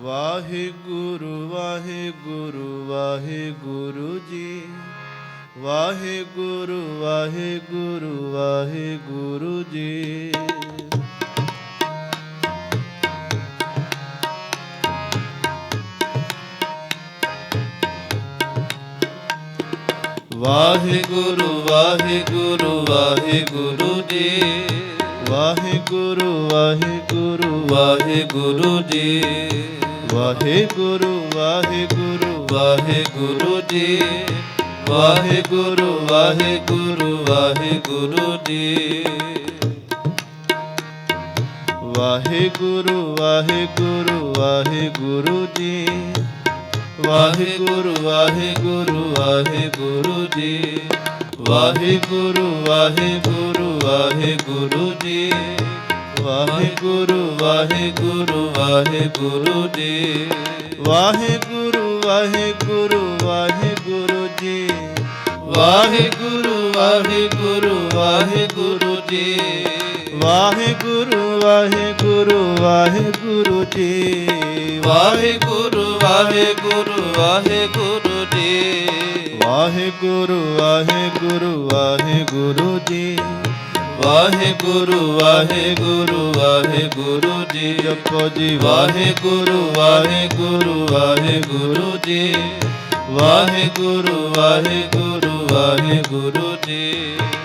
ਵਾਹਿਗੁਰੂ ਵਾਹਿਗੁਰੂ ਵਾਹਿਗੁਰੂ ਜੀ ਵਾਹਿਗੁਰੂ ਵਾਹਿਗੁਰੂ ਵਾਹਿਗੁਰੂ ਜੀ ਵਾਹਿਗੁਰੂ ਵਾਹਿਗੁਰੂ ਵਾਹਿਗੁਰੂ ਜੀ ਵਾਹਿਗੁਰੂ ਵਾਹਿਗੁਰੂ ਵਾਹਿਗੁਰੂ ਜੀ ਵਾਹਿਗੁਰੂ ਵਾਹਿਗੁਰੂ ਵਾਹਿਗੁਰੂ ਜੀ ਵਾਹਿਗੁਰੂ ਵਾਹਿਗੁਰੂ ਵਾਹਿਗੁਰੂ ਜੀ ਵਾਹਿਗੁਰੂ ਵਾਹਿਗੁਰੂ ਵਾਹਿਗੁਰੂ ਜੀ ਵਾਹਿਗੁਰੂ ਵਾਹਿਗੁਰੂ ਵਾਹਿਗੁਰੂ ਜੀ ਵਾਹਿਗੁਰੂ ਵਾਹਿਗੁਰੂ ਵਾਹਿਗੁਰੂ ਜੀ ਵਾਹਿਗੁਰੂ ਵਾਹਿਗੁਰੂ ਵਾਹਿਗੁਰੂ ਜੀ ਵਾਹਿਗੁਰੂ ਵਾਹਿਗੁਰੂ ਵਾਹਿਗੁਰੂ ਜੀ ਵਾਹਿਗੁਰੂ ਵਾਹਿਗੁਰੂ ਵਾਹਿਗੁਰੂ ਜੀ ਵਾਹਿਗੁਰੂ ਵਾਹਿਗੁਰੂ ਵਾਹਿਗੁਰੂ ਜੀ ਵਾਹਿਗੁਰੂ ਵਾਹਿਗੁਰੂ ਵਾਹਿਗੁਰੂ ਜੀ ਵਾਹਿਗੁਰੂ ਵਾਹਿਗੁਰੂ ਵਾਹਿਗੁਰੂ ਜੀ ਵਾਹਿਗੁਰੂ ਵਾਹਿਗੁਰੂ ਵਾਹਿਗੁਰੂ ਜੀ ਜਪੋ ਜੀ ਵਾਹਿਗੁਰੂ ਵਾਹਿਗੁਰੂ ਵਾਹਿਗੁਰੂ ਜੀ ਵਾਹਿਗੁਰੂ ਵਾਹਿਗੁਰੂ ਵਾਹਿਗੁਰੂ ਜੀ ਵਾਹਿਗੁਰੂ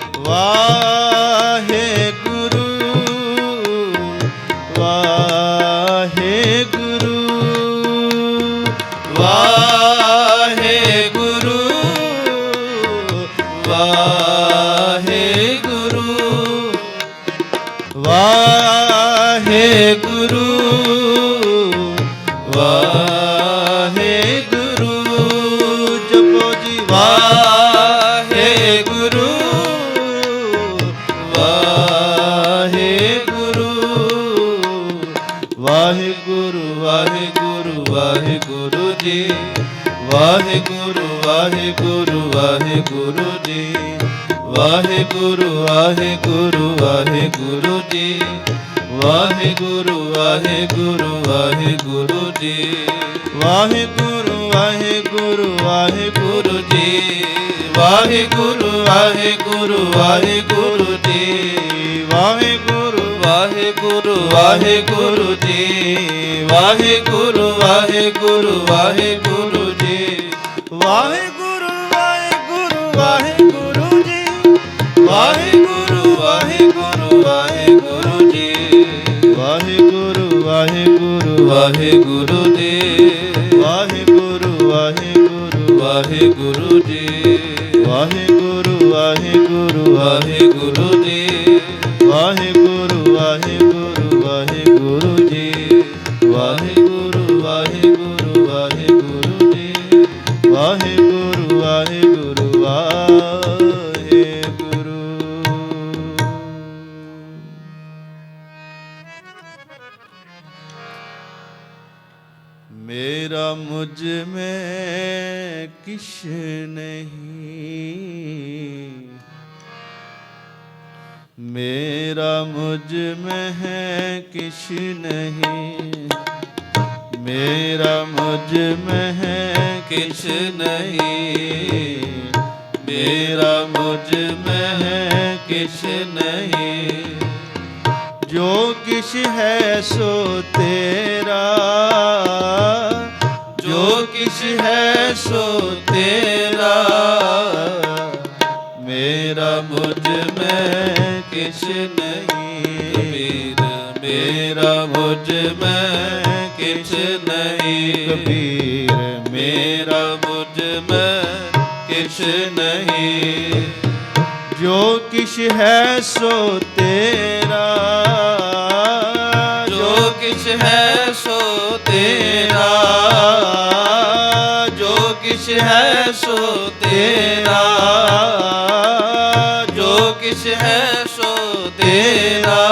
ਵਾਹਿਗੁਰੂ ਵਾਹਿਗੁਰੂ ਵਾਹਿਗੁਰੂ ਵਾਹਿਗੁਰੂ ਵਾਹਿਗੁਰੂ ਜਪੋ ਜੀ ਵਾਹਿਗੁਰੂ ਵਾਹਿਗੁਰੂ ਵਾਹਿਗੁਰੂ ਵਾਹਿਗੁਰੂ ਵਾਹਿਗੁਰੂ ਜੀ ਵਾਹਿਗੁਰੂ ਵਾਹਿਗੁਰੂ ਵਾਹਿਗੁਰੂ ਜੀ ਵਾਹਿਗੁਰੂ ਵਾਹਿਗੁਰੂ ਵਾਹਿਗੁਰੂ ਜੀ ਵਾਹਿਗੁਰੂ ਵਾਹਿਗੁਰੂ ਵਾਹਿਗੁਰੂ ਜੀ ਵਾਹਿਗੁਰੂ ਵਾਹਿਗੁਰੂ ਵਾਹਿਗੁਰੂ ਜੀ ਵਾਹਿਗੁਰੂ ਵਾਹਿਗੁਰੂ ਵਾਹਿਗੁਰੂ ਜੀ ਵਾਹਿਗੁਰੂ ਵਾਹਿਗੁਰੂ ਵਾਹਿਗੁਰੂ ਜੀ ਵਾਹਿਗੁਰੂ ਵਾਹਿਗੁਰੂ ਵਾਹਿਗੁਰੂ ਜੀ ਵਾਹਿਗੁਰੂ ਵਾਹਿਗੁਰੂ ਵਾਹਿਗੁਰੂ ਜੀ ਵਾਹਿਗੁਰੂ ਵਾਹਿਗੁਰੂ ਵਾਹਿਗੁਰੂ ਜੀ ਵਾਹਿਗੁਰੂ ਵਾਹਿਗੁਰੂ ਵਾਹਿਗੁਰੂ ਜੀ ਵਾਹਿਗੁਰੂ ਵਾਹਿਗੁਰੂ ਵਾਹਿਗੁਰੂ ਜੀ ਵਾਹਿਗੁਰੂ ਵਾਹਿਗੁਰੂ ਵਾਹਿਗੁਰੂ ਜੀ ਵਾਹਿਗੁਰੂ ਵਾਹਿਗੁਰੂ ਵਾਹਿਗੁਰੂ ਜੀ ਵਾਹਿਗੁਰੂ ਵਾਹਿਗੁਰੂ ਵਾਹਿਗੁਰੂ ਜੀ ਵਾਹਿਗੁਰੂ ਵਾਹਿਗੁਰੂ ਵਾਹਿਗੁਰੂ मेरा मुझ में किसने नहीं, मेरा मुझ में है किछ नहीं, मेरा मुझ में है किछ नहीं, मेरा मुझ में है किछ नहीं, जो किछ है सो तेरा, जो किछ है सो तेरा, मेरा मुझ में किछ नहीं, कबीर मेरा मुझ में किछ नहीं, कबीर मेरा मुझ में किछ नहीं, जो किछ है सो तेरा, जो किछ है सो तेरा, जो किछ है सो तेरा, जो किछ है सो तेरा,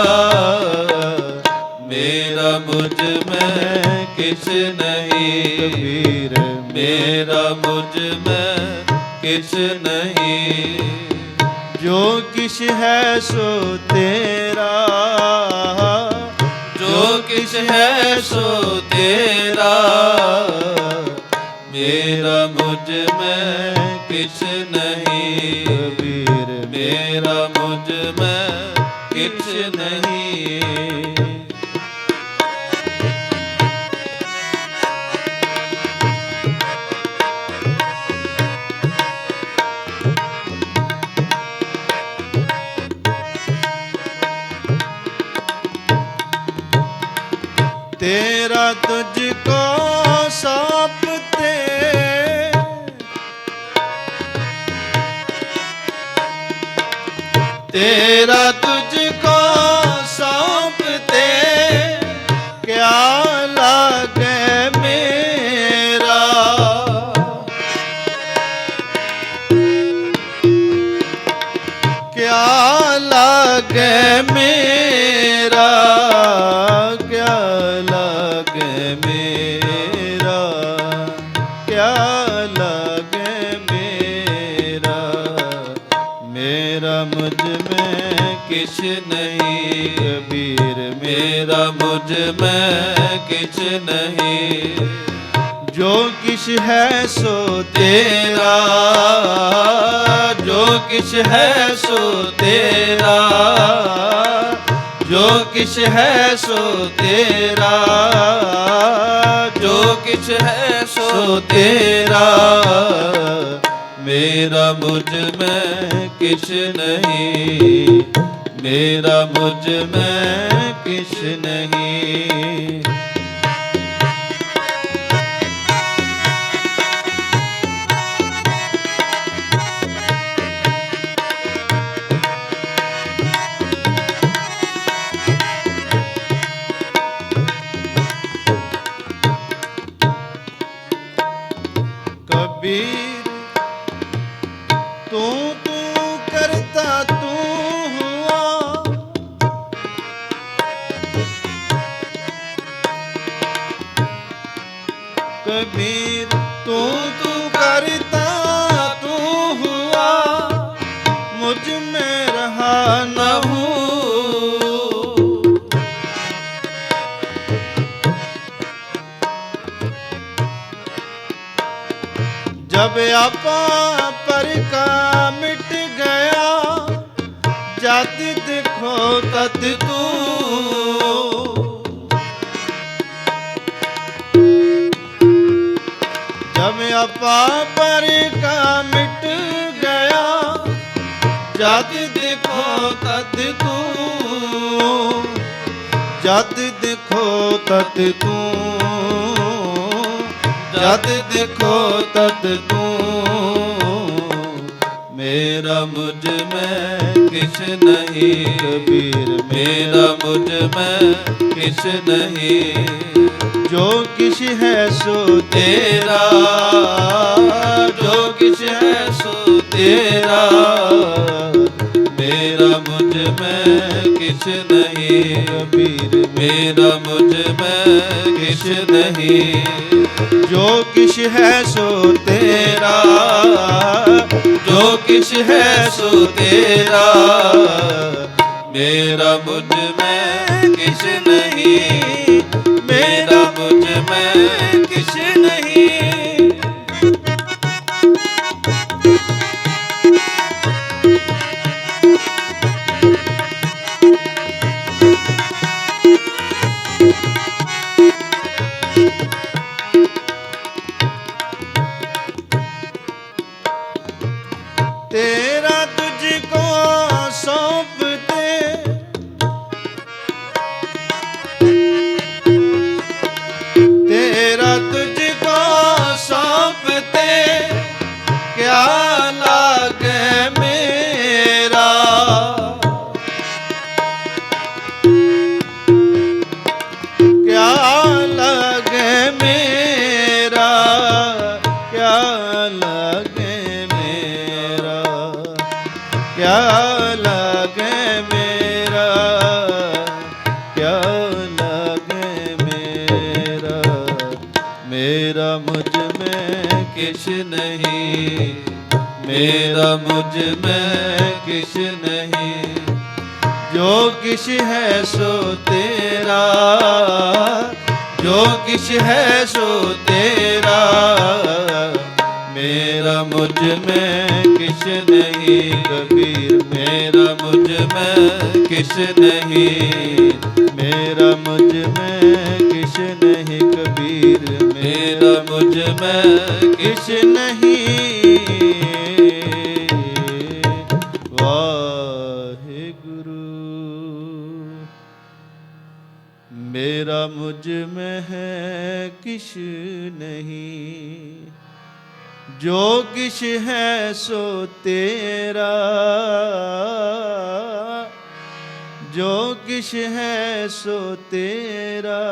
मेरा मुझ में किछ नहीं, कबीर मेरा मुझ में किछ नहीं, जो किछ है सो तेरा, जो किछ है सो तेरा, मेरा मुझ में किछ नहीं, कबीर मेरा मुझ में किछ नहीं। तेरा तुझको सौंपते, तेरा तुझको सौंपते, क्या लागे मेरा, क्या लागे मेरा, क्या लागे मेरा, क्या लागे मेरा, मेरा मुझ में किछ नहीं, कबीर मेरा मुझ में किछ नहीं, जो किछ है सो तेरा, जो किछ है सो तेरा, जो किछ है सो तेरा, जो किछ है सो तेरा, मेरा मुझ में किछ नहीं, मेरा मुझ में किछ नहीं। कबीर तू तू करता तू हुआ, कबीर तू तू करता तू हुआ, मुझ में रहा न हूँ, जब आपा पर का मिट गया, जात देखो तत तू, जब आपा पर का मिट गया, जात देखो तत तू, जात देखो तत तू, जद देखो तद तू, मेरा मुझ में किछ नहीं, कबीर मेरा मुझ में किछ नहीं, जो किछ है सो तेरा, जो किछ है सो तेरा, मेरा मुझ में किछ नहीं, कबीर मेरा मुझ में किछ नहीं, जो किछ है सो तेरा, जो किछ है सो तेरा, मेरा मुझ में किछ नहीं, मेरा मुझ में किछ नहीं। तेरा तुझको सौंपते, तेरा तुझको सौंपते, क्या लागे मेरा, क्या लागे मेरा, क्या लागे मेरा, क्या लागे मेरा, क्या लागे मेरा। मेरा मुझ में किछ नहीं, मेरा मुझ में किछ नहीं, जो किछ है सो तेरा, जो किछ है सो तेरा, मेरा मुझ में किछ नहीं कबीर, मेरा मुझ में किछ नहीं, मेरा मुझ में किछ नहीं कबीर, मेरा मुझ में किछ नहीं। वाहिगुरु, मेरा मुझ में है किछ नहीं, जो किछ है सो तेरा, जो किछ है सो तेरा,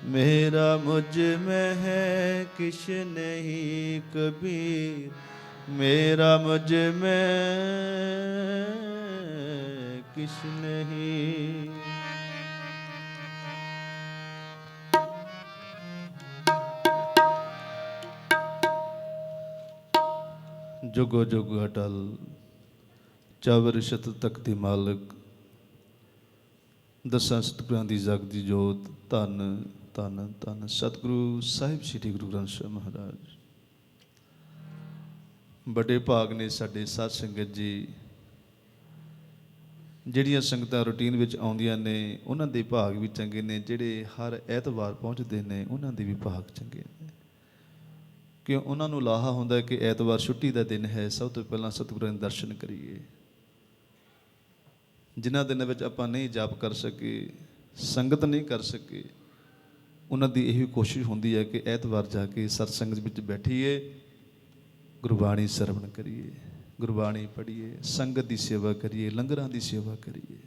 मेरा मुझ में है किछ नहीं कबीर, मेरा मुझ में किछ नहीं। जुगो जुग अटल चावर शत तक दी मालक, दसां सतगुਰਾਂ ਦੀ ਜਗਦੀ ਜੋਤ, ਧੰਨ ਧੰਨ ਧੰਨ ਸਤਿਗੁਰੂ ਸਾਹਿਬ ਸ੍ਰੀ ਗੁਰੂ ਗ੍ਰੰਥ ਸਾਹਿਬ ਮਹਾਰਾਜ। ਬੜੇ ਭਾਗ ਨੇ ਸਾਡੇ ਸਾਧ ਸੰਗਤ ਜੀ, ਜਿਹੜੀਆਂ ਸੰਗਤਾਂ ਰੂਟੀਨ ਵਿੱਚ ਆਉਂਦੀਆਂ ਨੇ ਉਹਨਾਂ ਦੇ ਭਾਗ ਵੀ ਚੰਗੇ ਨੇ, ਜਿਹੜੇ ਹਰ ਐਤਵਾਰ ਪਹੁੰਚਦੇ ਨੇ ਉਹਨਾਂ ਦੇ ਵੀ ਭਾਗ ਚੰਗੇ ਨੇ, ਕਿ ਉਹਨਾਂ ਨੂੰ ਲਾਹਾ ਹੁੰਦਾ ਕਿ ਐਤਵਾਰ ਛੁੱਟੀ ਦਾ ਦਿਨ ਹੈ, ਸਭ ਤੋਂ ਪਹਿਲਾਂ ਸਤਿਗੁਰਾਂ ਦੇ ਦਰਸ਼ਨ ਕਰੀਏ। ਜਿਨ੍ਹਾਂ ਦਿਨਾਂ ਵਿੱਚ ਆਪਾਂ ਨਹੀਂ ਜਾਪ ਕਰ ਸਕੇ, ਸੰਗਤ ਨਹੀਂ ਕਰ ਸਕੇ, ਉਹਨਾਂ ਦੀ ਇਹੀ ਕੋਸ਼ਿਸ਼ ਹੁੰਦੀ ਹੈ ਕਿ ਐਤਵਾਰ ਜਾ ਕੇ ਸਤਸੰਗ ਵਿੱਚ ਬੈਠੀਏ, ਗੁਰਬਾਣੀ ਸਰਵਣ ਕਰੀਏ, ਗੁਰਬਾਣੀ ਪੜ੍ਹੀਏ, ਸੰਗਤ ਦੀ ਸੇਵਾ ਕਰੀਏ, ਲੰਗਰਾਂ ਦੀ ਸੇਵਾ ਕਰੀਏ।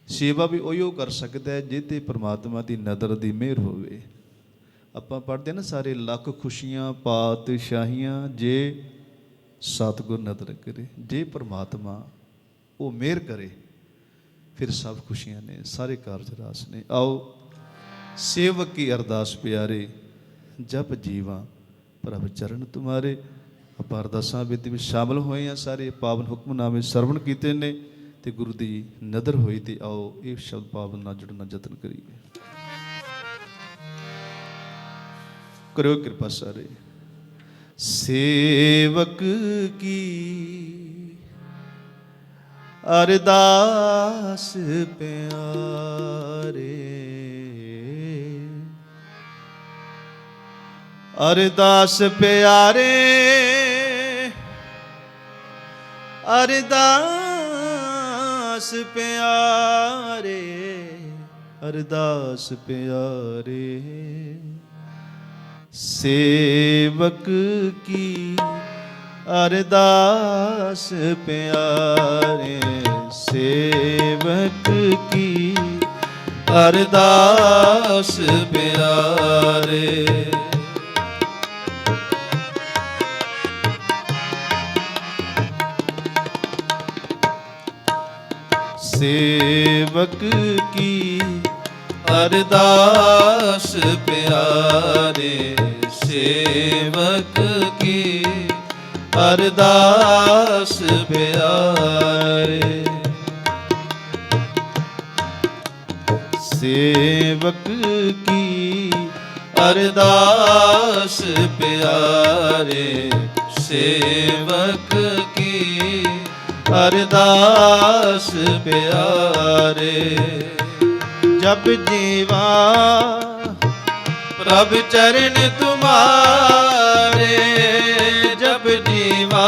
ਸੇਵਾ ਵੀ ਉਹੀਓ ਕਰ ਸਕਦਾ ਹੈ ਜੇ ਤੇ ਪ੍ਰਮਾਤਮਾ ਦੀ ਨਜ਼ਰ ਦੀ ਮਿਹਰ ਹੋਵੇ। ਆਪਾਂ ਪੜ੍ਹਦੇ ਨਾ ਸਾਰੇ, ਲੱਖ ਖੁਸ਼ੀਆਂ ਪਾਤਸ਼ਾਹੀਆਂ ਜੇ ਸਤਿਗੁਰ ਨਦਰ ਕਰੇ। ਜੇ ਪਰਮਾਤਮਾ ਉਹ ਮਿਹਰ ਕਰੇ ਫਿਰ ਸਭ ਖੁਸ਼ੀਆਂ ਨੇ, ਸਾਰੇ ਕਾਰਜ ਰਾਸ ਨੇ। ਆਓ ਸੇਵਕ ਕੀ ਅਰਦਾਸ ਪਿਆਰੇ, ਜਪ ਜੀਵਾਂ ਪ੍ਰਭ ਚਰਨ ਤੁਮਾਰੇ। ਆਪਾਂ ਅਰਦਾਸਾਂ ਬੇਨਤੀ ਵਿੱਚ ਸ਼ਾਮਲ ਹੋਏ ਹਾਂ, ਸਾਰੇ ਪਾਵਨ ਹੁਕਮਨਾਮੇ ਸਰਵਣ ਕੀਤੇ ਨੇ ਤੇ ਗੁਰੂ ਦੀ ਨਦਰ ਹੋਈ। ਤੇ ਆਓ ਇਹ ਸ਼ਬਦ ਪਾਵਨ ਨਾਲ ਜੁੜਨ ਦਾ ਯਤਨ ਕਰੀਏ। करो कृपा सारे। सेवक की अरदास प्यारे, अरदास प्यारे, अरदास प्यारे, अरदास प्यारे। सेवक की अरदास प्यारे, सेवक की अरदास प्यारे। सेवक की अरदास प्यारे, सेवक की अरदास प्यारे। सेवक की अरदास प्यारे, सेवक की अरदास प्यारे। जब जीवा प्रभु चरण तुम्हारे, जब जीवा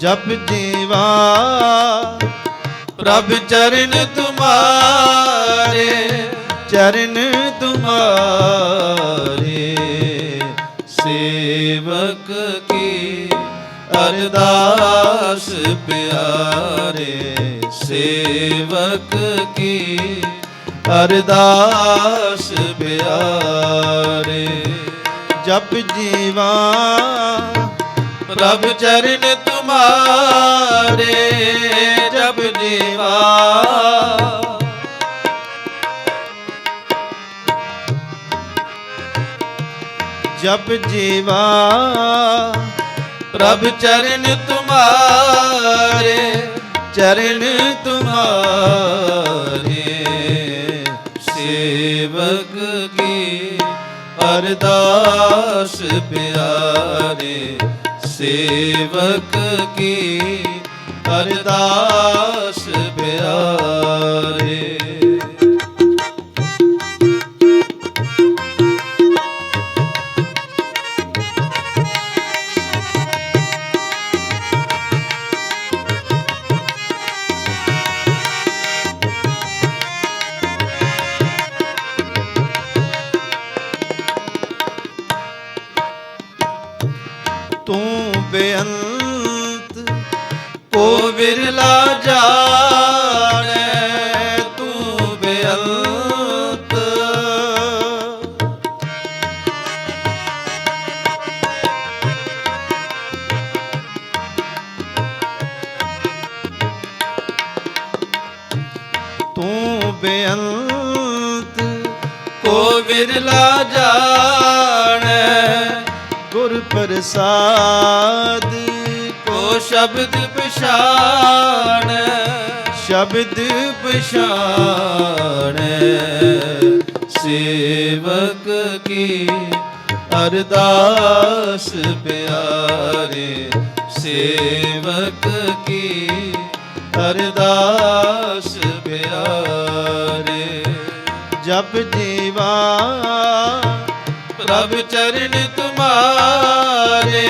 जब जीवा प्रभु चरण तुम्हारे, चरण तुम्हारे। सेवक की अरदास प्यारे, सेवक की अरदास प्यारे। जब जीवा प्रभु चरण तुम्हारे, जब जीवा जब जीवा प्रभु चरण तुम्हारे, चरण तुम्हारे। सेवक की अरदास प्यारे, सेवक की अरदास प्यारे। तू बेअंत को बिरला जाने, तू बेअंत तू बेअंत को बिरला जाने। गुर प्रसाद को शब्द पछाण, शब्द पछाण। सेवक की अरदास प्यारे, सेवक की अरदास प्यारे। जब जीवा प्रभु चरण तुम्हारे,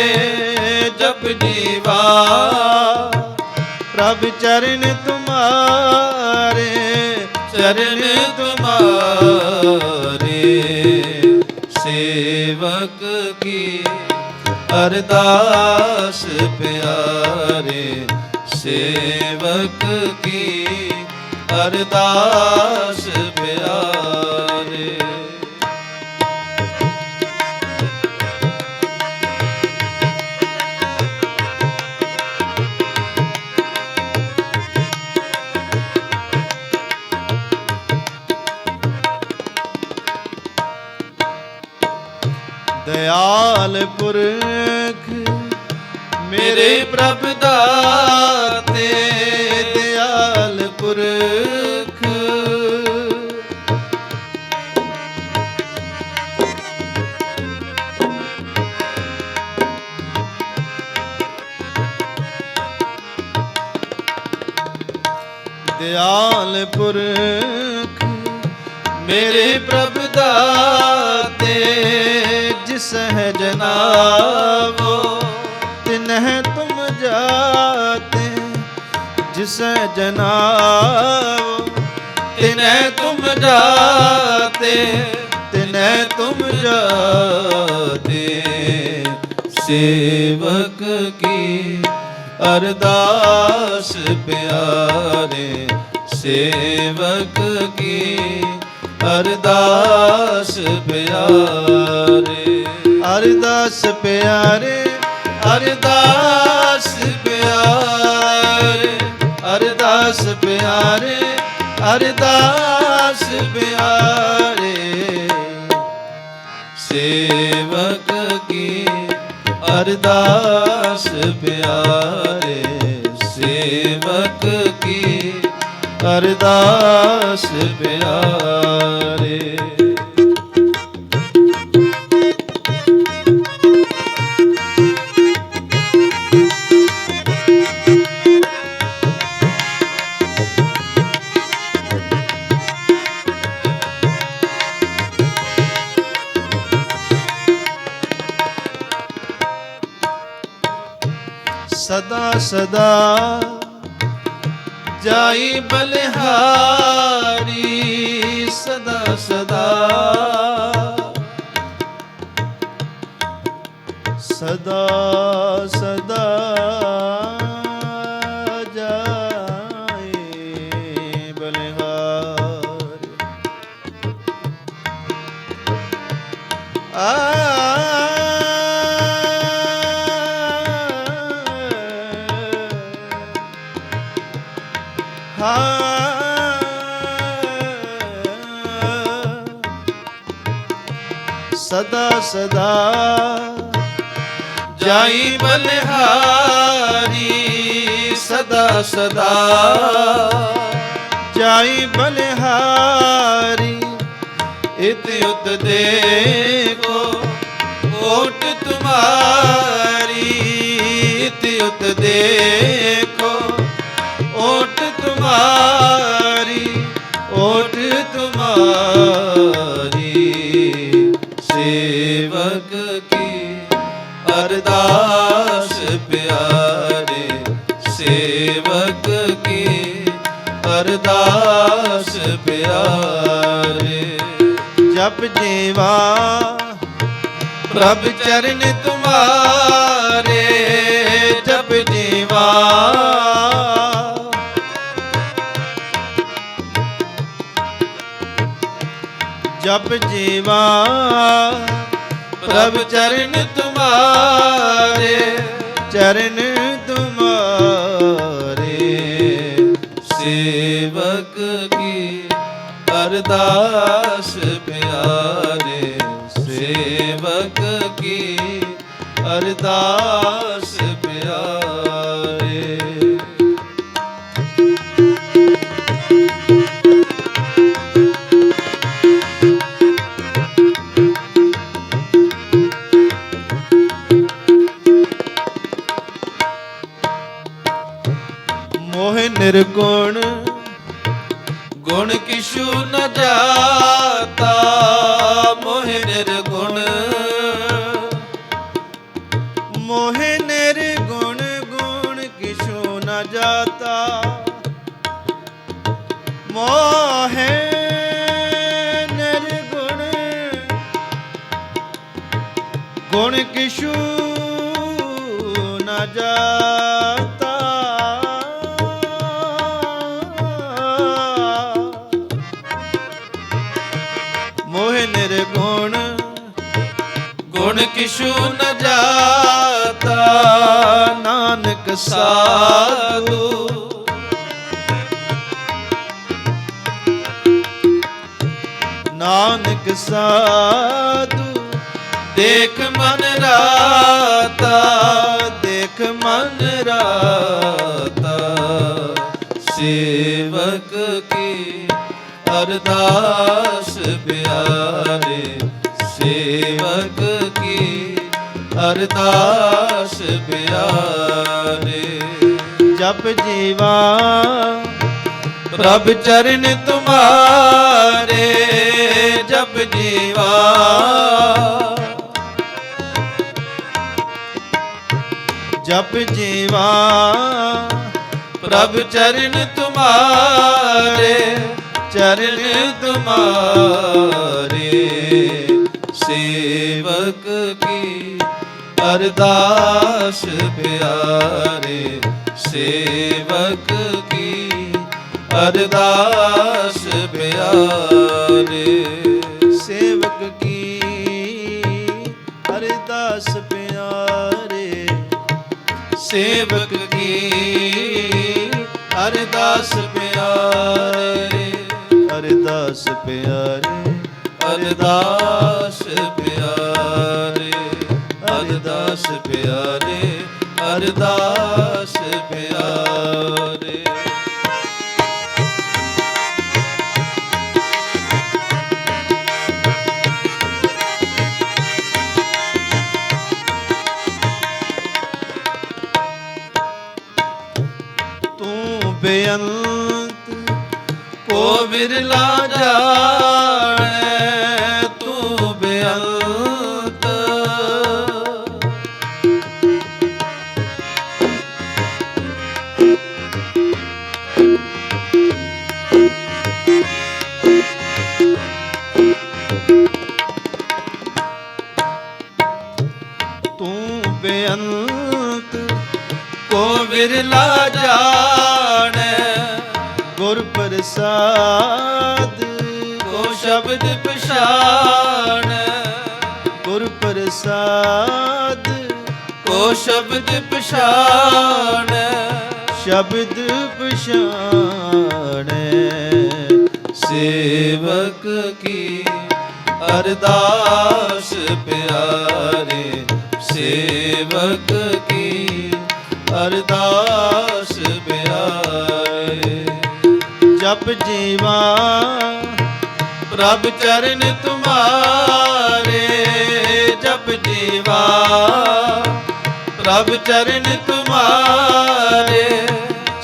जब जीवा प्रभु चरण तुम्हारे, चरण तुम्हारे। सेवक की अरदास प्यारे, सेवक की अरदास प्यारे। दयाल पुरख मेरे प्रभु दाते, दयाल पुरख दयाल पुरख मेरे प्रभु दाते। जिस है जनाबो तिन्ह तुम जाते, जिस जनाबो तिन्हें तुम जाते, तिन्ह तुम जाते। सेवक की अरदास प्यारे, सेवक की अरदास प्यारे। अरदास प्यारे, अरदास प्यारे, अरदास प्यारे, अरदास प्यारे सेवक की अरदास प्यारे सेवक की अरदास प्यारे। सदा सदा जाई बलिहारी सदा सदा सदा सदा जाई बलिहारी सदा सदा जाई बलिहारी सदा सदा जाई बलिहारी इत उत देखो ओट तुम्हारी इत उत देखो ओट तुम्हारी ओट तुम्हारी सेवक की अरदास प्यारे सेवक की अरदास प्यारे। जप जीवा प्रभ चरण तुम्हारे जप जीवा जप जीवा प्रभ चरण तुम्हारे चरण तुम्हारे सेवक की अरदास प्यारे सेवक की अरदास प्यारे। मोह निर्गुण गुण किशु न जाता मोह निर्गुण मोह निर्गुण गुण किशु न जाता मोह निर्गुण गुण किशु न जाता मोह निर्गुण गुण किशु न जाता नानक साधु नानक साधु देख मन राता देख मन राता सेवक की अरदास प्यारे सेवक की अरदास प्यारे। जप जीवा प्रभ चरण तुम्हारे जप जीवा जप जीवा प्रभ चरण तुम्हारे चरण तुम्हारे सेवक की अरदास प्यारे सेवक की अरदास प्यारे सेवक की अरदास प्यारे सेवक की अरदास प्यारे। ਅਰਦਾਸ ਪਿਆਰੇ ਅਰਦਾਸ ਪਿਆਰੇ ਅਰਦਾਸ ਪਿਆਰੇ ਅਰਦਾਸ ਪਿਆਰੇ ਤੂੰ ਬੇਅੰਤ ਕੋ ਬਿਰਲਾ ਜਾਣੈ ਤੂੰ ਬੇਅੰਤ ਤੂੰ ਬੇਅੰਤ ਕੋ ਬਿਰਲਾ ਜਾਣੈ ਗੁਰ ਪ੍ਰਸਾਦ ਕੋ ਸ਼ਬਦ ਪਛਾਣੈ ਗੁਰ ਪ੍ਰਸਾਦ ਕੋ ਸ਼ਬਦ ਪਛਾਣੈ ਸ਼ਬਦ ਪਛਾਣੈ ਸੇਵਕ ਕੀ ਅਰਦਾਸ ਪਿਆਰੇ ਸੇਵਕ ਕੀ ਅਰਦਾਸ ਪਿਆਰੇ ਜਪ ਜੀਵਾ ਪ੍ਰਭ ਚਰਨ ਤੁਮਾਰੇ ਜਪ ਜੀਵਾ ਪ੍ਰਭ ਚਰਨ ਤੁਮਾਰੇ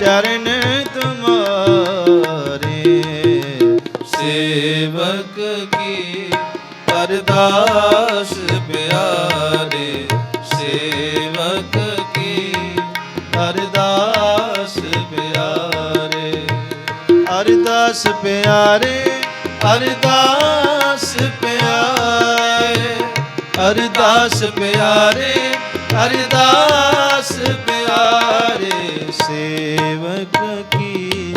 ਚਰਨ ਤੁਮਾਰੇ ਸੇਵਕ ਕੀ ਅਰਦਾਸ ਪਿਆਰੇ ਸੇਵਕ ਕੀ ਅਰਦਾਸ ਪਿਆਰੇ ਅਰਦਾਸ ਪਿਆਰੇ ਅਰਦਾਸ ਪਿਆਰੇ ਅਰਦਾਸ ਪਿਆਰੇ ਅਰਦਾਸ ਪਿਆਰੇ ਸੇਵਕ ਕੀ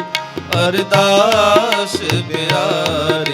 ਅਰਦਾਸ ਪਿਆਰੇ